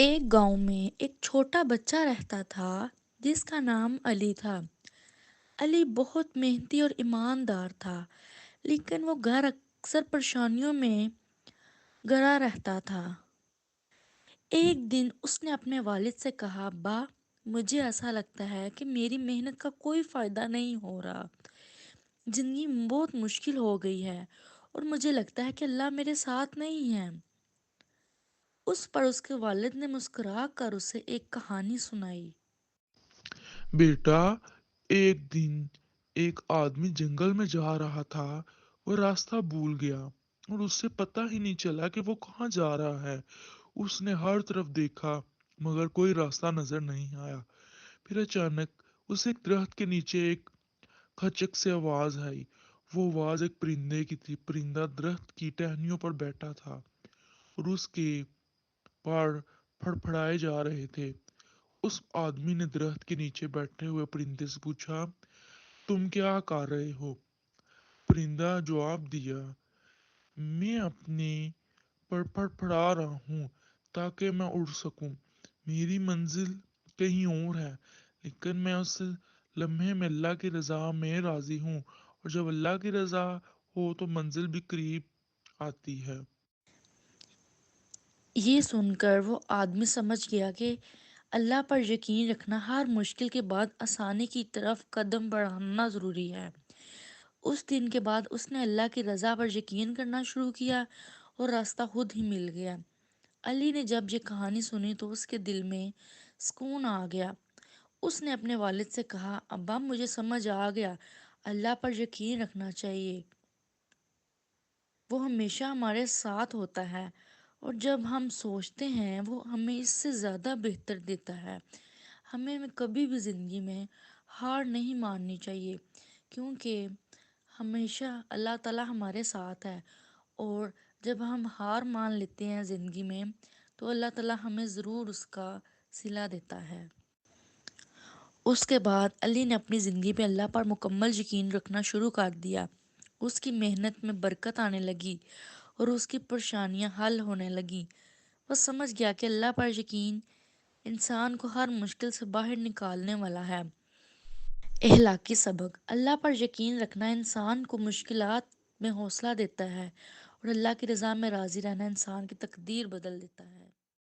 ایک گاؤں میں ایک چھوٹا بچہ رہتا تھا جس کا نام علی تھا۔ علی بہت محنتی اور ایماندار تھا، لیکن وہ گھر اکثر پریشانیوں میں گھرا رہتا تھا۔ ایک دن اس نے اپنے والد سے کہا، ابا، مجھے ایسا لگتا ہے کہ میری محنت کا کوئی فائدہ نہیں ہو رہا۔ زندگی بہت مشکل ہو گئی ہے اور مجھے لگتا ہے کہ اللہ میرے ساتھ نہیں ہے۔ اس پر اس کے والد نے مسکرا کر اسے ایک کہانی سنائی۔ بیٹا، ایک دن ایک آدمی جنگل میں جا رہا تھا۔ وہ راستہ بھول گیا اور اسے پتہ ہی نہیں چلا کہ وہ کہاں جا رہا ہے۔ اس نے ہر طرف دیکھا مگر کوئی راستہ نظر نہیں آیا۔ پھر اچانک اسے ایک درخت کے نیچے ایک کھچک سے آواز آئی۔ وہ آواز ایک پرندے کی تھی۔ پرندہ درخت کی ٹہنیوں پر بیٹھا تھا اور اس کے پر پھڑپھڑائے جا رہے تھے۔ اس آدمی نے درخت کے نیچے بیٹھے ہوئے پرندے سے پوچھا، تم کیا کر رہے ہو؟ پرندہ جواب دیا، میں اپنے پر پھڑپھڑا رہا ہوں تاکہ میں اڑ سکوں۔ میری منزل کہیں اور ہے، لیکن میں اس لمحے میں اللہ کی رضا میں راضی ہوں، اور جب اللہ کی رضا ہو تو منزل بھی قریب آتی ہے۔ یہ سن کر وہ آدمی سمجھ گیا کہ اللہ پر یقین رکھنا ہر مشکل کے بعد آسانی کی طرف قدم بڑھانا ضروری ہے۔ اس دن کے بعد اس نے اللہ کی رضا پر یقین کرنا شروع کیا اور راستہ خود ہی مل گیا۔ علی نے جب یہ کہانی سنی تو اس کے دل میں سکون آ گیا۔ اس نے اپنے والد سے کہا، ابا، مجھے سمجھ آ گیا، اللہ پر یقین رکھنا چاہیے۔ وہ ہمیشہ ہمارے ساتھ ہوتا ہے اور جب ہم سوچتے ہیں وہ ہمیں اس سے زیادہ بہتر دیتا ہے۔ ہمیں کبھی بھی زندگی میں ہار نہیں ماننی چاہیے، کیونکہ ہمیشہ اللہ تعالیٰ ہمارے ساتھ ہے، اور جب ہم ہار مان لیتے ہیں زندگی میں تو اللہ تعالیٰ ہمیں ضرور اس کا صلہ دیتا ہے۔ اس کے بعد علی نے اپنی زندگی پہ اللہ پر مکمل یقین رکھنا شروع کر دیا۔ اس کی محنت میں برکت آنے لگی اور اس کی پریشانیاں حل ہونے لگیں۔ وہ سمجھ گیا کہ اللہ پر یقین انسان کو ہر مشکل سے باہر نکالنے والا ہے۔ اخلاقی سبق: اللہ پر یقین رکھنا انسان کو مشکلات میں حوصلہ دیتا ہے، اور اللہ کی رضا میں راضی رہنا انسان کی تقدیر بدل دیتا ہے۔